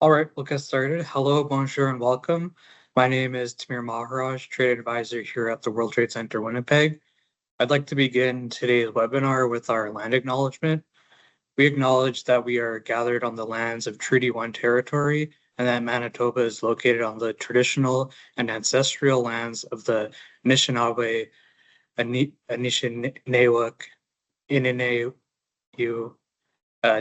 All right, we'll get started. Hello, bonjour, and welcome. My name is Tamir Maharaj, Trade Advisor here at the World Trade Centre Winnipeg. I'd like to begin today's webinar with our land acknowledgement. We acknowledge that we are gathered on the lands of Treaty 1 territory and that Manitoba is located on the traditional and ancestral lands of the Anishinaabe, Anishinaabe, Ininu,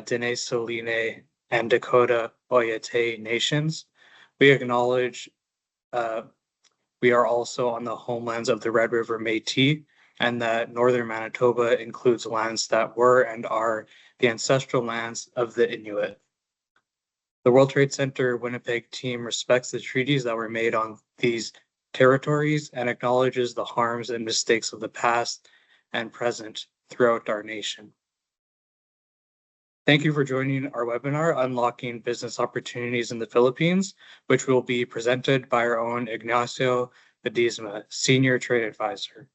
Dene Soline, and Dakota Oyate nations. We acknowledge we are also on the homelands of the Red River Métis, and that northern Manitoba includes lands that were and are the ancestral lands of the Inuit. The World Trade Centre Winnipeg team respects the treaties that were made on these territories and acknowledges the harms and mistakes of the past and present throughout our nation. Thank you for joining our webinar, Unlocking Business Opportunities in the Philippines, which will be presented by our own Ignacio Ledesma, Senior Trade Advisor.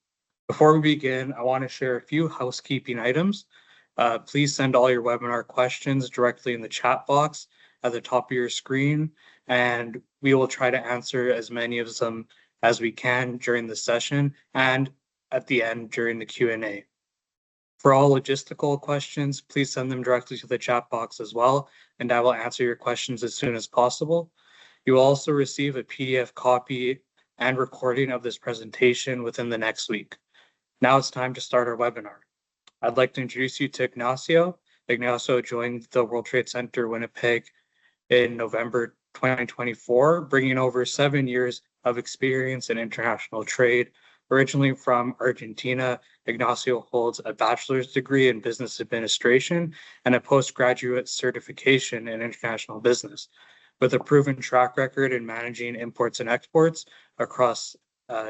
Before we begin, I want to share a few housekeeping items. Please send all your webinar questions directly in the chat box at the top of your screen, and we will try to answer as many of them as we can during the session and at the end during the Q&A. For all logistical questions, please send them directly to the chat box as well, and I will answer your questions as soon as possible. You will also receive a PDF copy and recording of this presentation within the next week. Now it's time to start our webinar. I'd like to introduce you to Ignacio. Ignacio joined the World Trade Centre Winnipeg in November 2024, bringing over 7 years of experience in international trade. Originally from Argentina, Ignacio holds a bachelor's degree in business administration and a postgraduate certification in international business. With a proven track record in managing imports and exports across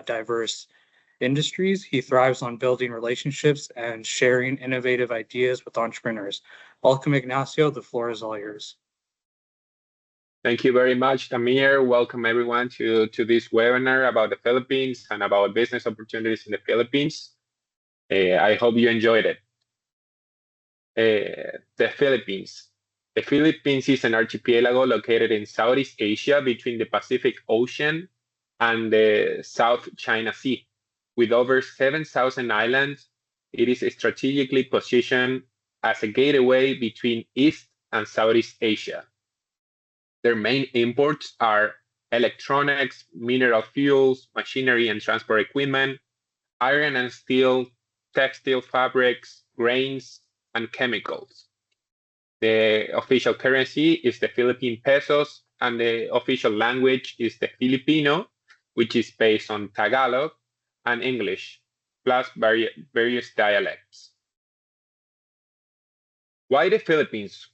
diverse industries, he thrives on building relationships and sharing innovative ideas with entrepreneurs. Welcome, Ignacio. The floor is all yours. Thank you very much, Tamir. Welcome everyone to this webinar about the Philippines and about business opportunities in the Philippines. I hope you enjoyed it. The Philippines. The Philippines is an archipelago located in Southeast Asia between the Pacific Ocean and the South China Sea. With over 7,000 islands, it is strategically positioned as a gateway between East and Southeast Asia. Their main imports are electronics, mineral fuels, machinery and transport equipment, iron and steel, textile fabrics, grains, and chemicals. The official currency is the Philippine pesos, and the official language is the Filipino, which is based on Tagalog and English, plus various dialects. Why the Philippines?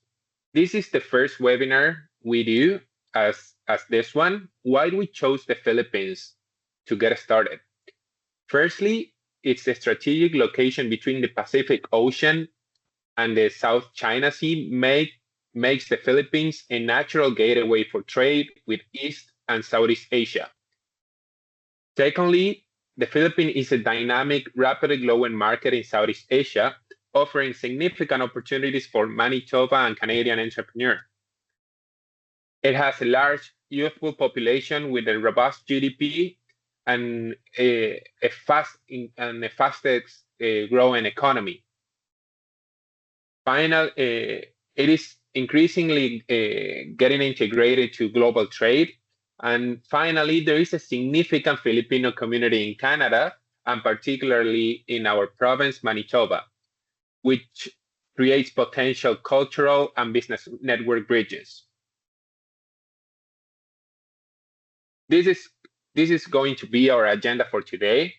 This is the first webinar we do as this one. Why we chose the Philippines to get started? Firstly, it's a strategic location between the Pacific Ocean and the South China Sea makes the Philippines a natural gateway for trade with East and Southeast Asia. Secondly, the Philippines is a dynamic, rapidly growing market in Southeast Asia, offering significant opportunities for Manitoba and Canadian entrepreneurs. It has a large youthful population with a robust GDP and a fastest growing economy. Finally, it is increasingly getting integrated to global trade. And finally, there is a significant Filipino community in Canada, and particularly in our province, Manitoba, which creates potential cultural and business network bridges. This is going to be our agenda for today.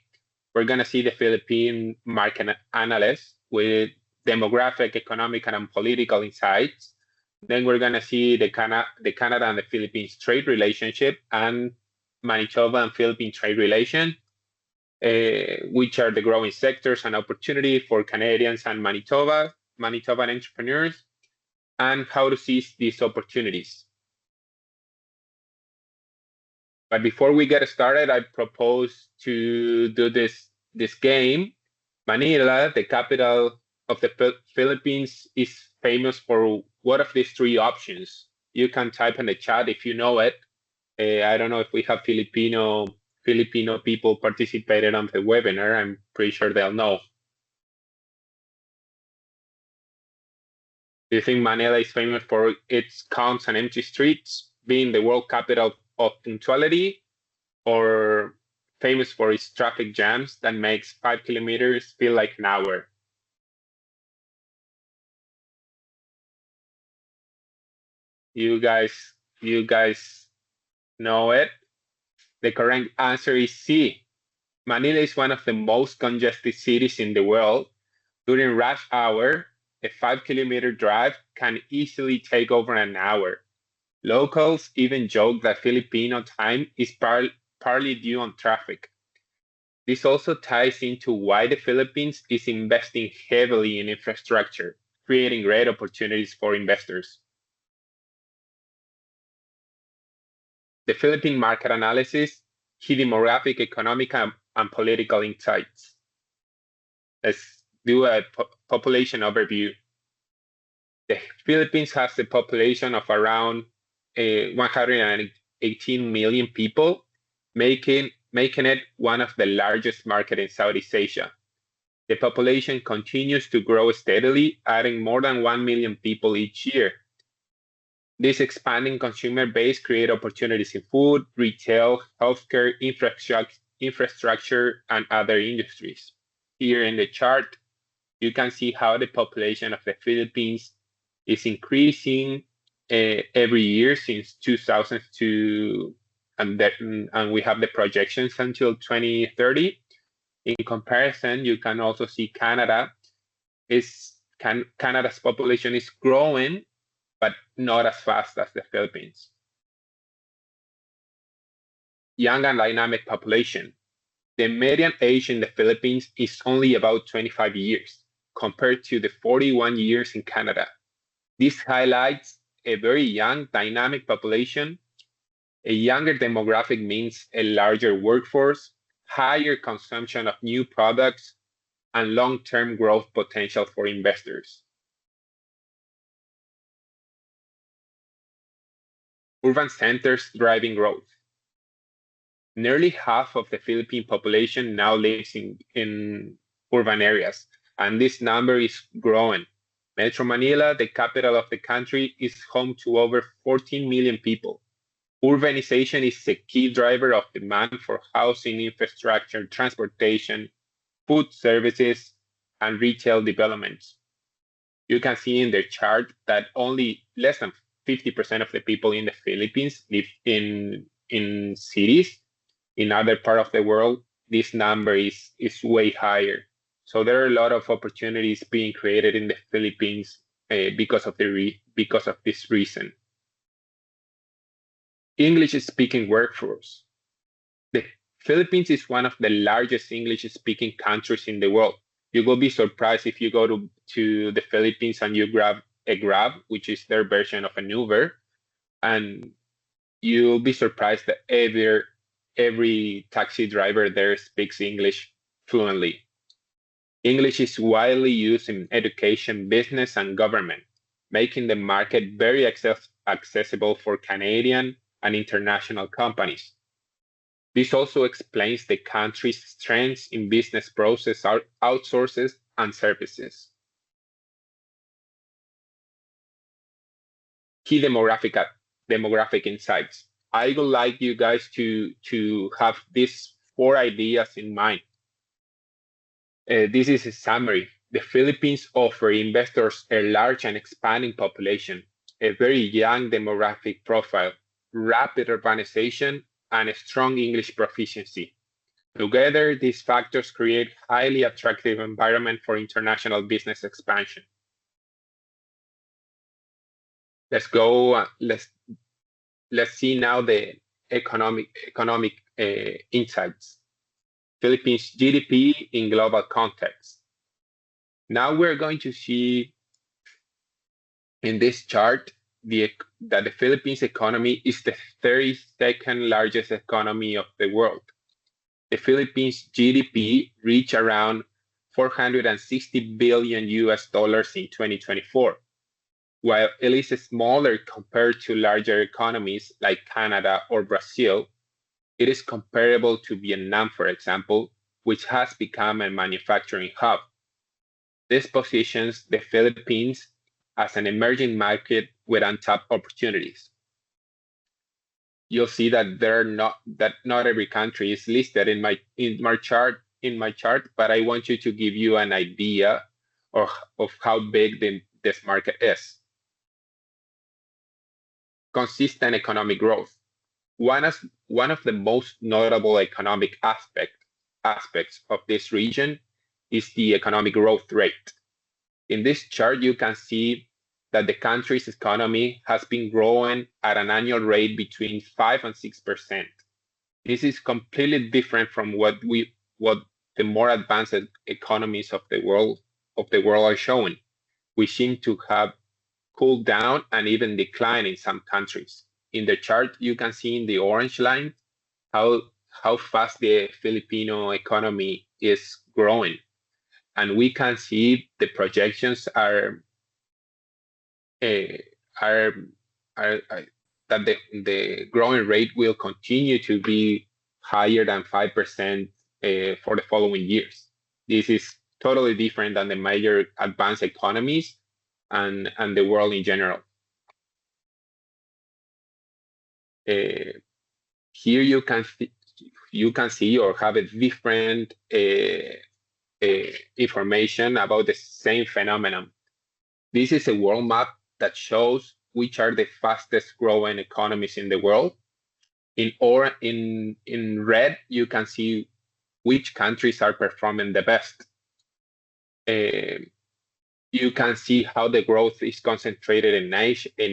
We're going to see the Philippine Market Analysis with demographic, economic, and political insights. Then we're going to see the Canada and the Philippines trade relationship and Manitoba and Philippine trade relation, which are the growing sectors and opportunity for Canadians and Manitoban entrepreneurs, and how to seize these opportunities. But before we get started, I propose to do this game. Manila, the capital of the Philippines, is famous for what of these three options? You can type in the chat if you know it. I don't know if we have Filipino people participated on the webinar. I'm pretty sure they'll know. Do you think Manila is famous for its calms and empty streets, being the world capital of punctuality, or famous for its traffic jams that makes 5 kilometers feel like an hour? You guys know it. The correct answer is C. Manila is one of the most congested cities in the world. During rush hour, a 5-kilometer drive can easily take over an hour. Locals even joke that Filipino time is partly due on traffic. This also ties into why the Philippines is investing heavily in infrastructure, creating great opportunities for investors. The Philippine Market Analysis, key demographic, economic, and political insights. Let's do a population overview. The Philippines has a population of around 118 million people, making it one of the largest markets in Southeast Asia. The population continues to grow steadily, adding more than 1 million people each year. This expanding consumer base creates opportunities in food, retail, healthcare, infrastructure, and other industries. Here in the chart, you can see how the population of the Philippines is increasing every year since 2002, and we have the projections until 2030. In comparison, you can also see Canada's population is growing, but not as fast as the Philippines. Young and dynamic population. The median age in the Philippines is only about 25 years, compared to the 41 years in Canada. This highlights a very young, dynamic population. A younger demographic means a larger workforce, higher consumption of new products, and long-term growth potential for investors. Urban centers driving growth. Nearly half of the Philippine population now lives in urban areas, and this number is growing. Metro Manila, the capital of the country, is home to over 14 million people. Urbanization is a key driver of demand for housing, infrastructure, transportation, food services, and retail developments. You can see in the chart that only less than 50% of the people in the Philippines live in cities. In other parts of the world, this number is way higher. So there are a lot of opportunities being created in the Philippines because of this reason. English-speaking workforce. The Philippines is one of the largest English-speaking countries in the world. You will be surprised if you go to the Philippines and you grab a Grab, which is their version of an Uber, and you'll be surprised that every taxi driver there speaks English fluently. English is widely used in education, business, and government, making the market very accessible for Canadian and international companies. This also explains the country's strengths in business process outsources and services. Key demographic insights. I would like you guys to have these 4 ideas in mind. This is a summary. The Philippines offer investors a large and expanding population, a very young demographic profile, rapid urbanization, and a strong English proficiency. Together, these factors create highly attractive environment for international business expansion. Let's go. Let's see now the economic insights. Philippines GDP in global context. Now we're going to see in this chart that the Philippines economy is the 32nd largest economy of the world. The Philippines GDP reached around $460 billion in 2024, While it is smaller compared to larger economies like Canada or Brazil, it is comparable to Vietnam, for example, which has become a manufacturing hub. This positions the Philippines as an emerging market with untapped opportunities. You'll see that not every country is listed in my chart, but I want you to give you an idea of how big this market is. Consistent economic growth. One of the most notable economic aspects of this region is the economic growth rate. In this chart, you can see that the country's economy has been growing at an annual rate between 5 and 6%. This is completely different from what the more advanced economies of the world are showing. We seem to have cooled down and even declined in some countries. In the chart, you can see in the orange line how fast the Filipino economy is growing. And we can see the projections are that the growing rate will continue to be higher than 5% for the following years. This is totally different than the major advanced economies and the world in general. Here you can see or have a different information about the same phenomenon. This is a world map that shows which are the fastest growing economies in the world. In red, you can see which countries are performing the best. You can see how the growth is concentrated in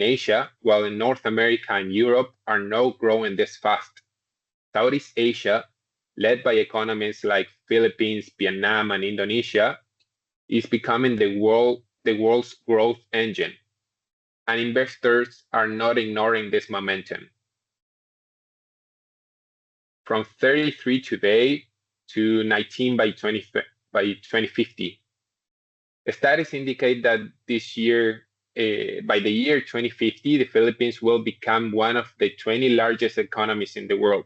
Asia, while in North America and Europe are not growing this fast. Southeast Asia, led by economies like Philippines, Vietnam, and Indonesia, is becoming the world's growth engine, and investors are not ignoring this momentum. From 33 today to 19 by 2050. Studies indicate that this year, by the year 2050, the Philippines will become one of the 20 largest economies in the world.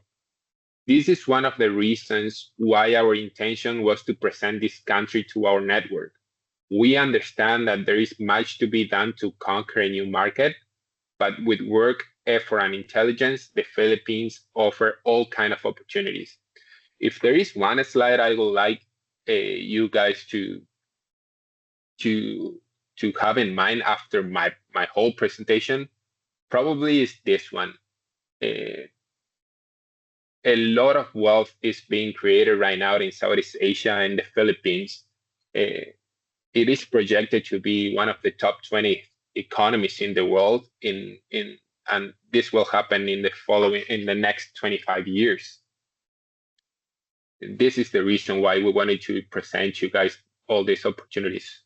This is one of the reasons why our intention was to present this country to our network. We understand that there is much to be done to conquer a new market, but with work, effort, and intelligence, the Philippines offer all kinds of opportunities. If there is one slide I would like you guys to have in mind after my whole presentation, probably is this one. A lot of wealth is being created right now in Southeast Asia and the Philippines. It is projected to be one of the top 20 economies in the world, and this will happen in the next 25 years. This is the reason why we wanted to present you guys all these opportunities.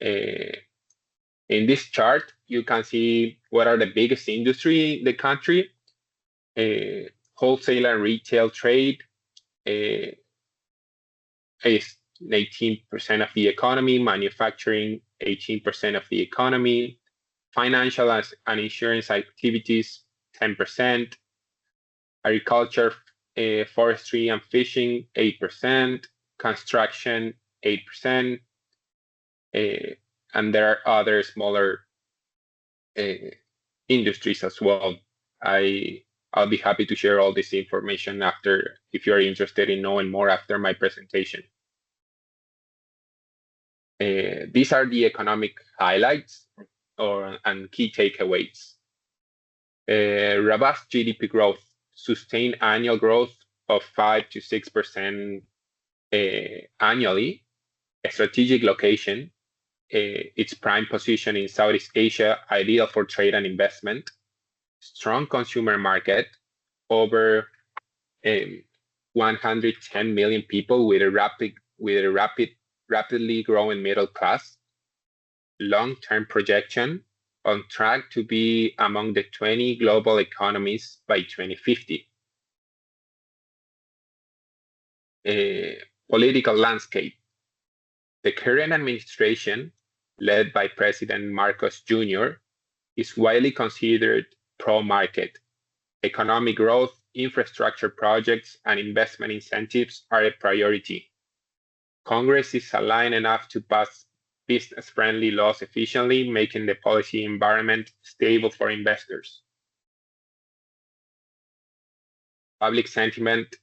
In this chart, you can see what are the biggest industry in the country. Wholesale and retail trade is 18% of the economy, manufacturing 18% of the economy, financial and insurance activities 10%, agriculture, forestry and fishing 8%, construction 8%, and there are other smaller industries as well. I'll be happy to share all this information after, if you're interested in knowing more after my presentation. These are the economic highlights and key takeaways. Robust GDP growth, sustained annual growth of 5 to 6% annually, a strategic location, its prime position in Southeast Asia, ideal for trade and investment, strong consumer market, over 110 million people with a rapidly growing middle class, long-term projection, on track to be among the 20 global economies by 2050. Political landscape. The current administration led by President Marcos Jr., is widely considered pro-market. Economic growth, infrastructure projects, and investment incentives are a priority. Congress is aligned enough to pass business-friendly laws efficiently, making the policy environment stable for investors. Public sentiment.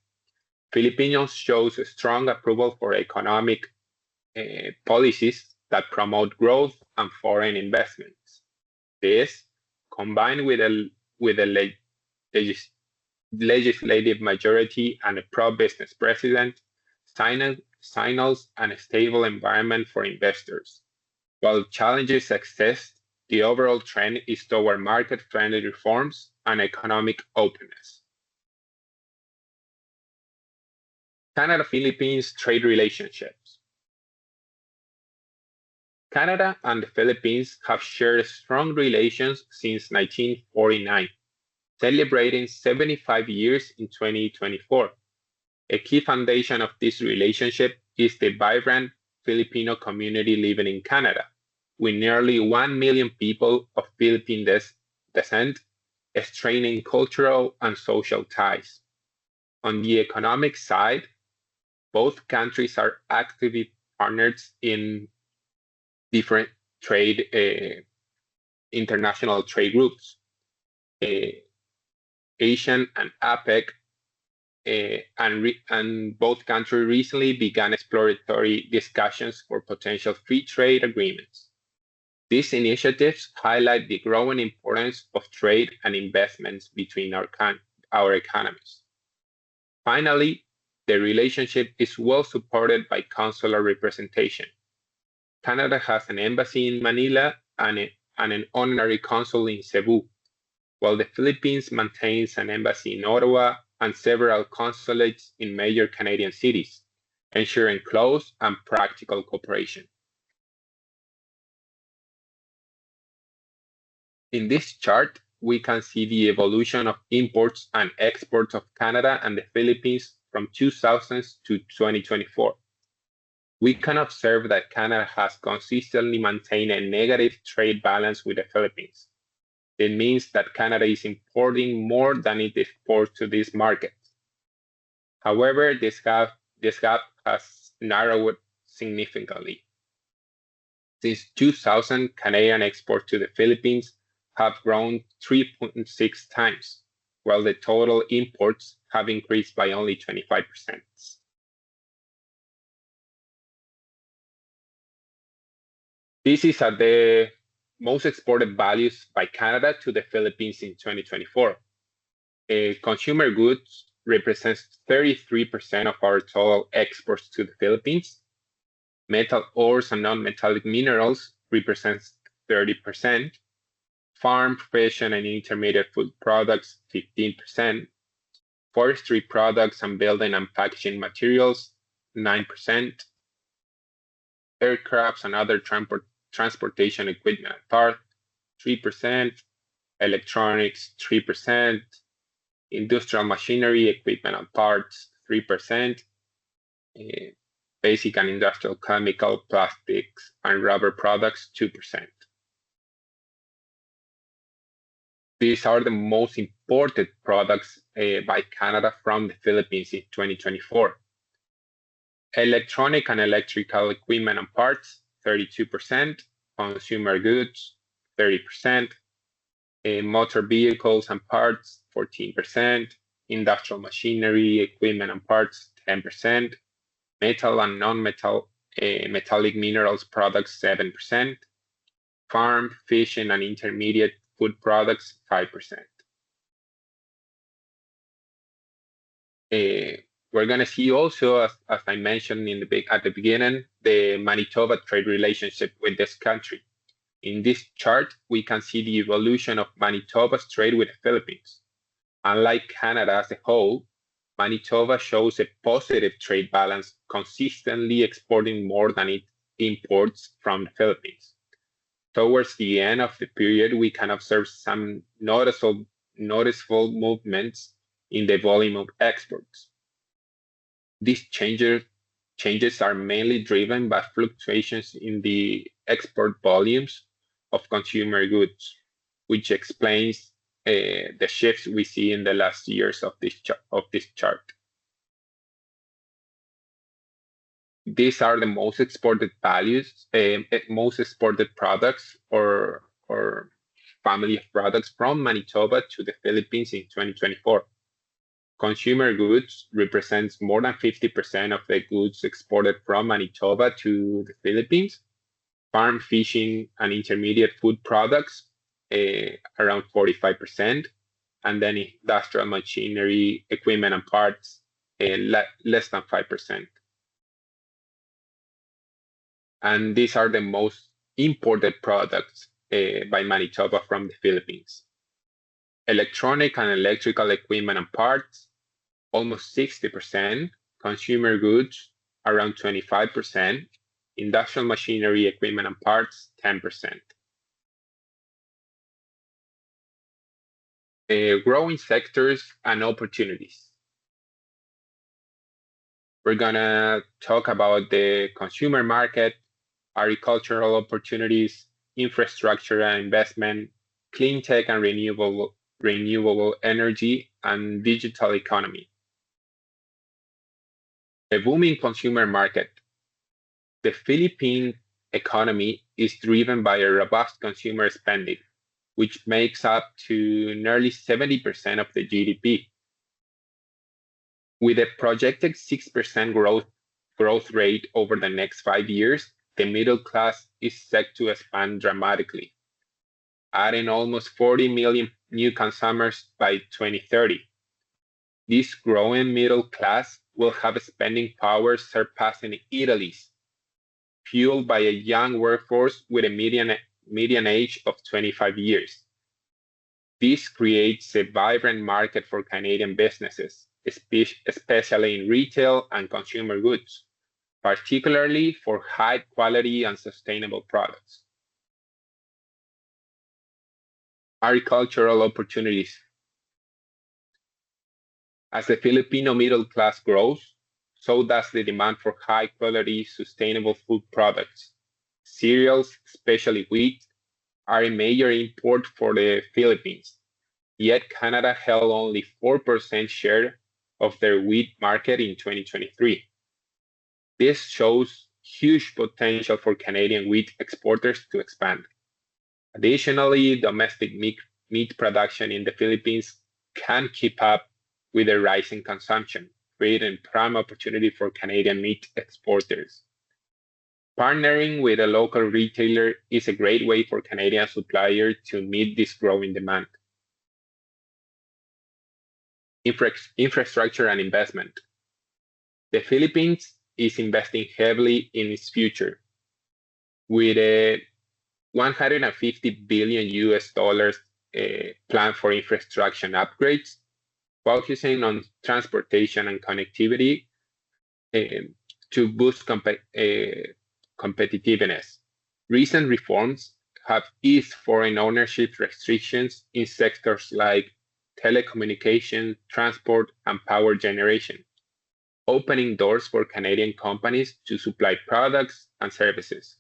Filipinos shows strong approval for economic policies that promote growth and foreign investments. This, combined with a legislative majority and a pro-business president, signals a stable environment for investors. While challenges exist, the overall trend is toward market-friendly reforms and economic openness. Canada-Philippines trade relationships. Canada and the Philippines have shared strong relations since 1949, celebrating 75 years in 2024. A key foundation of this relationship is the vibrant Filipino community living in Canada, with nearly 1 million people of Philippine descent, straining cultural and social ties. On the economic side, both countries are active partners in different international trade groups. Asian and APEC, and both countries recently began exploratory discussions for potential free trade agreements. These initiatives highlight the growing importance of trade and investments between our economies. Finally, the relationship is well supported by consular representation. Canada has an embassy in Manila and an honorary consul in Cebu, while the Philippines maintains an embassy in Ottawa and several consulates in major Canadian cities, ensuring close and practical cooperation. In this chart, we can see the evolution of imports and exports of Canada and the Philippines from 2000 to 2024. We can observe that Canada has consistently maintained a negative trade balance with the Philippines. It means that Canada is importing more than it exports to this market. However, this gap has narrowed significantly. Since 2000, Canadian exports to the Philippines have grown 3.6 times, while the total imports have increased by only 25%. This is at the most exported values by Canada to the Philippines in 2024. Consumer goods represents 33% of our total exports to the Philippines. Metal ores and non-metallic minerals represents 30%. Farm, fashion, and intermediate food products, 15%. Forestry products and building and packaging materials, 9%. Aircrafts and other transportation equipment and parts, 3%. Electronics, 3%. Industrial machinery, equipment and parts, 3%. Basic and industrial chemical, plastics, and rubber products, 2%. These are the most imported products by Canada from the Philippines in 2024. Electronic and electrical equipment and parts, 32%. Consumer goods, 30%. Motor vehicles and parts, 14%. Industrial machinery, equipment and parts, 10%. Metal and non-metallic minerals products, 7%. Farm, fishing, and intermediate food products, 5%. We're going to see also, as I mentioned at the beginning, the Manitoba trade relationship with this country. In this chart, we can see the evolution of Manitoba's trade with the Philippines. Unlike Canada as a whole, Manitoba shows a positive trade balance, consistently exporting more than it imports from the Philippines. Towards the end of the period, we can observe some noticeable movements in the volume of exports. These changes changes are mainly driven by fluctuations in the export volumes of consumer goods, which explains the shifts we see in the last years of this chart. These are the most exported values, most exported products or family of products from Manitoba to the Philippines in 2024. Consumer goods represents more than 50% of the goods exported from Manitoba to the Philippines. Farm, fishing, and intermediate food products, around 45%. And then industrial machinery, equipment, and parts, less than 5%. And these are the most imported products by Manitoba from the Philippines. Electronic and electrical equipment and parts, almost 60%, consumer goods, around 25%, industrial machinery, equipment, and parts, 10%. Growing sectors and opportunities. We're gonna talk about the consumer market, agricultural opportunities, infrastructure and investment, clean tech and renewable energy, and digital economy. A booming consumer market. The Philippine economy is driven by a robust consumer spending, which makes up to nearly 70% of the GDP. With a projected 6% growth rate over the next 5 years, the middle class is set to expand dramatically, adding almost 40 million new consumers by 2030. This growing middle class will have a spending power surpassing Italy's, fueled by a young workforce with a median age of 25 years. This creates a vibrant market for Canadian businesses, especially in retail and consumer goods, particularly for high quality and sustainable products. Agricultural opportunities. As the Filipino middle class grows, so does the demand for high quality, sustainable food products. Cereals, especially wheat, are a major import for the Philippines, yet Canada held only 4% share of their wheat market in 2023. This shows huge potential for Canadian wheat exporters to expand. Additionally, domestic meat production in the Philippines can keep up with the rising consumption, creating prime opportunity for Canadian meat exporters. Partnering with a local retailer is a great way for Canadian suppliers to meet this growing demand. Infrastructure and investment. The Philippines is investing heavily in its future, with a $150 billion plan for infrastructure upgrades, focusing on transportation and connectivity to boost competitiveness. Recent reforms have eased foreign ownership restrictions in sectors like telecommunication, transport, and power generation, opening doors for Canadian companies to supply products and services.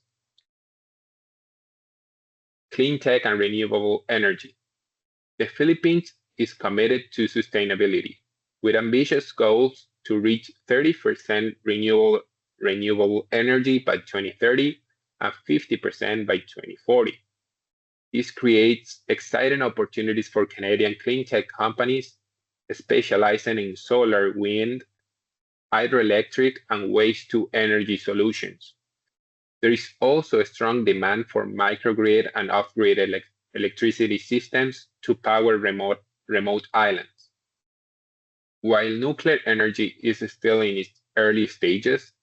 Clean tech and renewable energy. The Philippines is committed to sustainability, with ambitious goals to reach 30% renewable energy by 2030 and 50% by 2040. This creates exciting opportunities for Canadian clean tech companies specializing in solar, wind, hydroelectric, and waste-to-energy solutions. There is also a strong demand for microgrid and off-grid electricity systems to power remote islands. While nuclear energy is still in its early stages,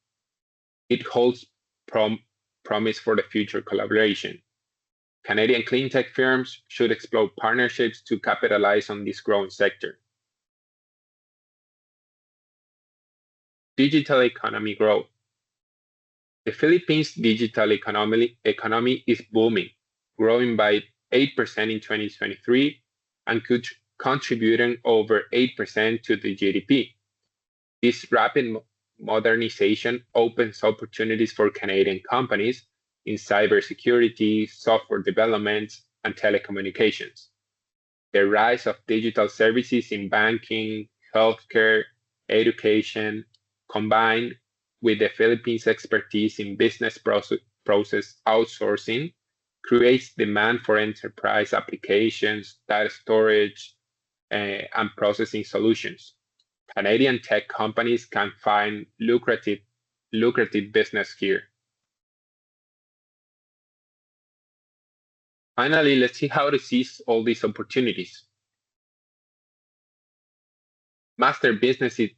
it holds promise for the future collaboration. Canadian clean tech firms should explore partnerships to capitalize on this growing sector. Digital economy growth. The Philippines' digital economy is booming, growing by 8% in 2023 and contributing over 8% to the GDP. This rapid modernization opens opportunities for Canadian companies in cybersecurity, software development, and telecommunications. The rise of digital services in banking, healthcare, education, combined with the Philippines' expertise in business process outsourcing, creates demand for enterprise applications, data storage, and processing solutions. Canadian tech companies can find lucrative business here. Finally, let's see how to seize all these opportunities. Master businesses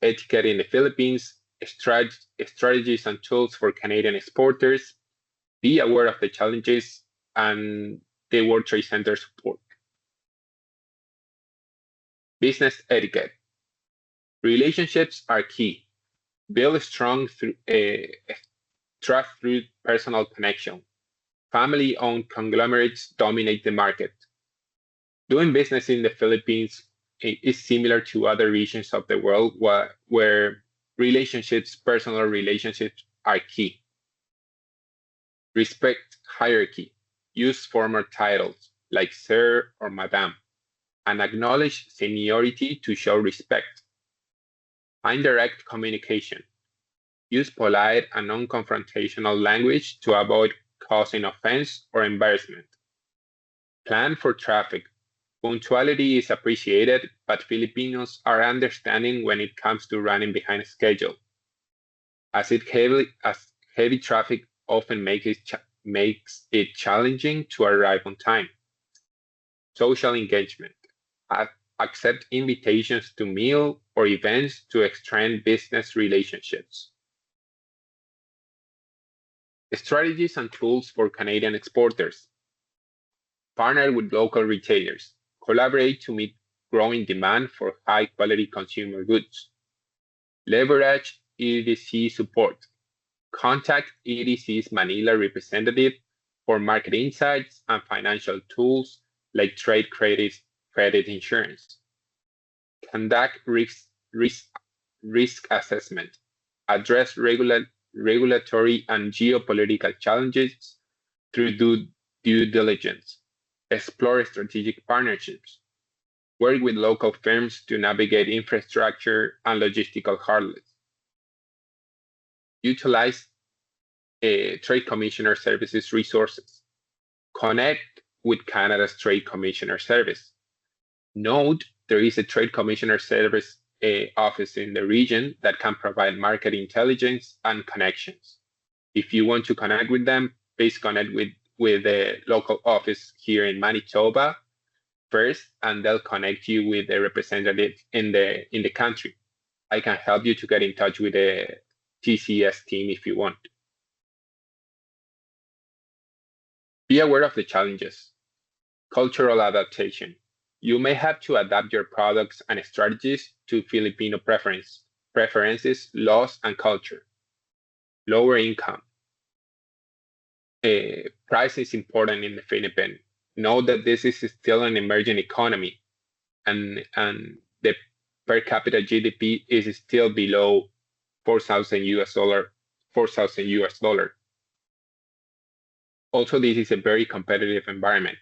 etiquette in the Philippines, strategies and tools for Canadian exporters, be aware of the challenges, and the World Trade Centre support. Business etiquette. Relationships are key. Build strong trust through personal connection. Family-owned conglomerates dominate the market. Doing business in the Philippines is similar to other regions of the world where personal relationships are key. Respect hierarchy. Use formal titles like sir or madam, and acknowledge seniority to show respect. Find direct communication. Use polite and non-confrontational language to avoid causing offense or embarrassment. Plan for traffic. Punctuality is appreciated, but Filipinos are understanding when it comes to running behind schedule, as heavy traffic often makes it challenging to arrive on time. Social engagement. Accept invitations to meal or events to extend business relationships. Strategies and tools for Canadian exporters. Partner with local retailers. Collaborate to meet growing demand for high-quality consumer goods. Leverage EDC support. Contact EDC's Manila representative for market insights and financial tools like trade credit insurance. Conduct risk assessment. Address regulatory and geopolitical challenges through due diligence. Explore strategic partnerships. Work with local firms to navigate infrastructure and logistical hurdles. Utilize Trade Commissioner Services resources. Connect with Canada's Trade Commissioner Service. Note there is a Trade Commissioner Service office in the region that can provide market intelligence and connections. If you want to connect with them, please connect with the local office here in Manitoba first, and they'll connect you with a representative in the country. I can help you to get in touch with the TCS team if you want. Be aware of the challenges. Cultural adaptation. You may have to adapt your products and strategies to Filipino preferences, laws, and culture. Lower income. Price is important in the Philippines. Note that this is still an emerging economy, and the per capita GDP is still below $4,000 US dollar. Also, this is a very competitive environment.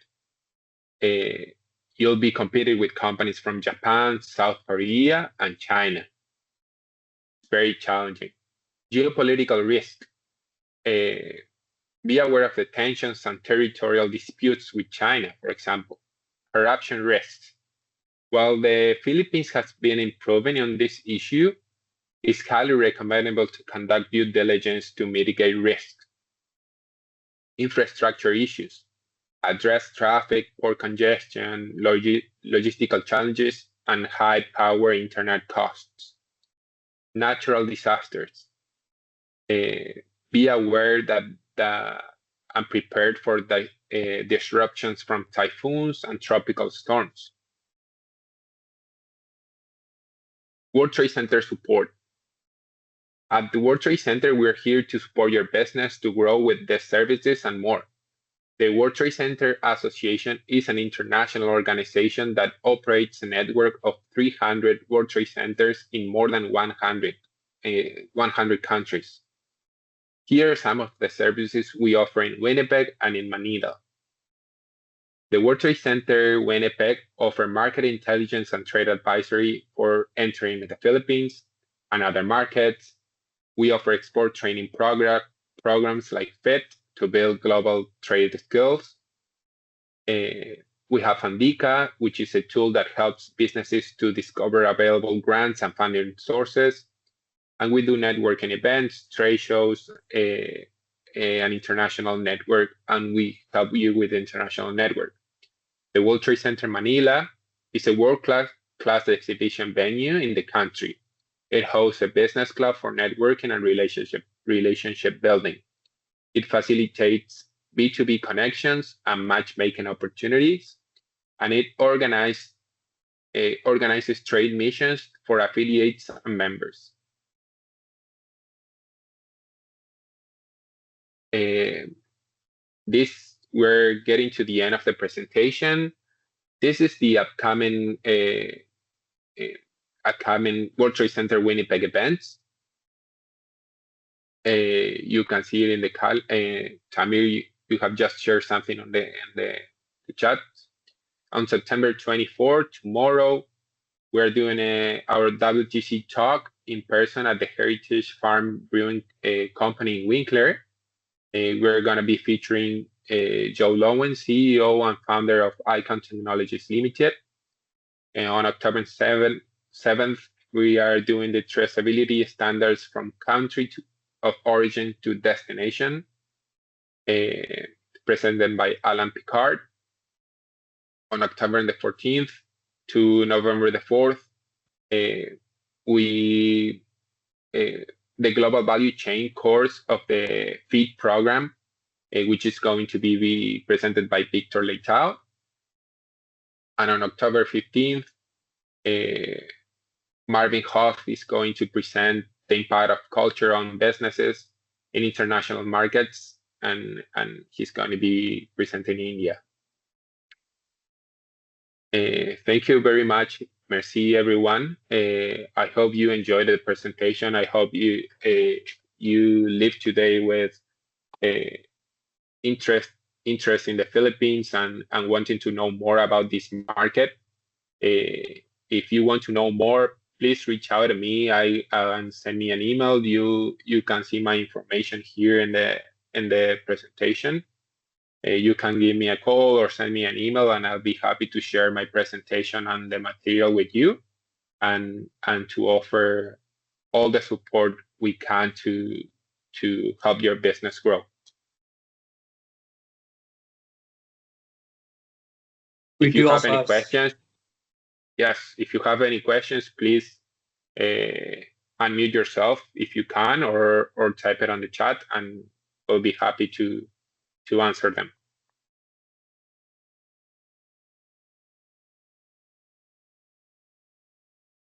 You'll be competing with companies from Japan, South Korea, and China. It's very challenging. Geopolitical risk. Be aware of the tensions and territorial disputes with China, for example. Corruption risks. While the Philippines has been improving on this issue, it's highly recommendable to conduct due diligence to mitigate risks. Infrastructure issues. Address traffic, port congestion, logistical challenges, and high power internet costs. Natural disasters. Be aware that and prepared for the disruptions from typhoons and tropical storms. World Trade Centre support. At the World Trade Centre, we're here to support your business to grow with the services and more. The World Trade Centre Association is an international organization that operates a network of 300 World Trade Centers in more than 100 100 countries. Here are some of the services we offer in Winnipeg and in Manila. The World Trade Centre Winnipeg offer market intelligence and trade advisory for entering the Philippines and other markets. We offer export training programs like FIT to build global trade skills. We have Andica, which is a tool that helps businesses to discover available grants and funding sources. And we do networking events, trade shows, an international network, and we help you with the international network. The World Trade Centre Manila is a world-class exhibition venue in the country. It hosts a business club for networking and relationship building. It facilitates B2B connections and matchmaking opportunities, and it organizes trade missions for affiliates and members. We're getting to the end of the presentation. This is the upcoming World Trade Centre Winnipeg events. You can see it in the Tamir, you have just shared something on the chat. On September 24, tomorrow, we're doing our WTC talk in person at the Heritage Farm Brewing Company in Winkler. We're going to be featuring Joe Lowen, CEO and founder of Icon Technologies Limited. And on October 7th, we are doing the traceability standards from country of origin to destination, presented by Alan Picard. On October the 14th to November the 4th, the Global Value Chain course of the FEED program, which is going to be presented by Victor Leitao. And on October 15th, Marvin Hoff is going to present the impact of culture on businesses in international markets, and he's going to be presenting in India. Thank you very much. Merci, everyone. I hope you enjoyed the presentation. I hope you live today with interest in the Philippines and wanting to know more about this market. If you want to know more, please reach out to me and send me an email. You can see my information here in the presentation. You can give me a call or send me an email, and I'll be happy to share my presentation and the material with you, and to offer all the support we can to help your business grow. If you have any questions, yes, if you have any questions, please unmute yourself if you can, or type it on the chat, and we'll be happy to answer them.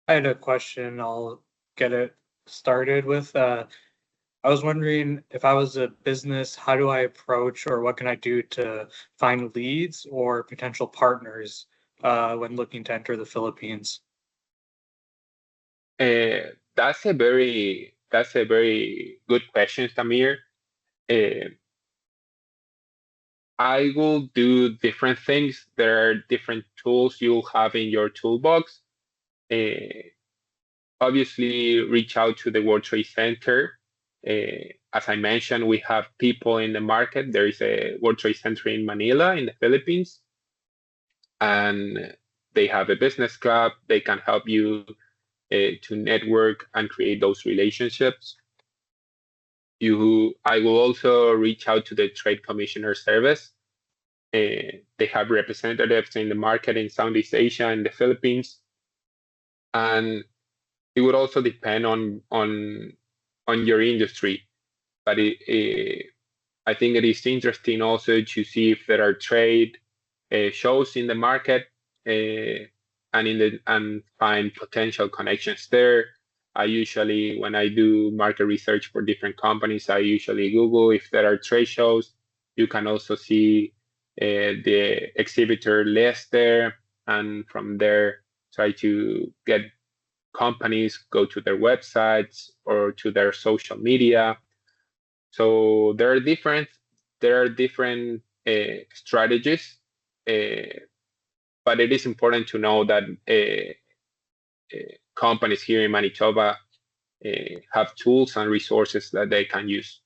I had a question. I'll get it started with. I was wondering, if I was a business, how do I approach, or what can I do to find leads or potential partners when looking to enter the Philippines? That's a very good question, Tamir. I will do different things. There are different tools you'll have in your toolbox. Obviously, reach out to the World Trade Centre. As I mentioned, we have people in the market. There is a World Trade Centre in Manila, in the Philippines, and they have a business club. They can help you to network and create those relationships. I will also reach out to the Trade Commissioner Service. They have representatives in the market in Southeast Asia and the Philippines, and it would also depend on your industry. But I think it is interesting also to see if there are trade shows in the market, and find potential connections there. I usually, when I do market research for different companies, I usually Google if there are trade shows. You can also see the exhibitor list there, and from there try to get companies go to their websites or to their social media. So there are different strategies, but it is important to know that companies here in Manitoba have tools and resources that they can use.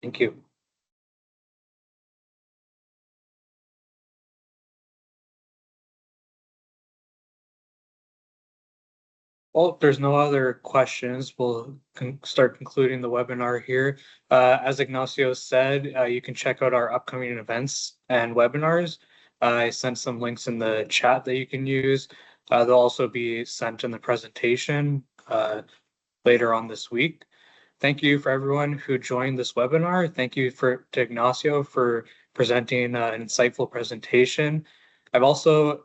Thank you. Well, if there's no other questions, we'll start concluding the webinar here. As Ignacio said, you can check out our upcoming events and webinars. I sent some links in the chat that you can use. They'll also be sent in the presentation later on this week. Thank you for everyone who joined this webinar. Thank you to Ignacio for presenting an insightful presentation. I've also,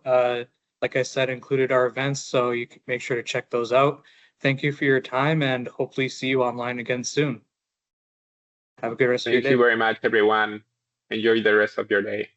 like I said, included our events, so you can make sure to check those out. Thank you for your time and hopefully see you online again soon. Have a good rest of your day. Thank you very much, everyone. Enjoy the rest of your day.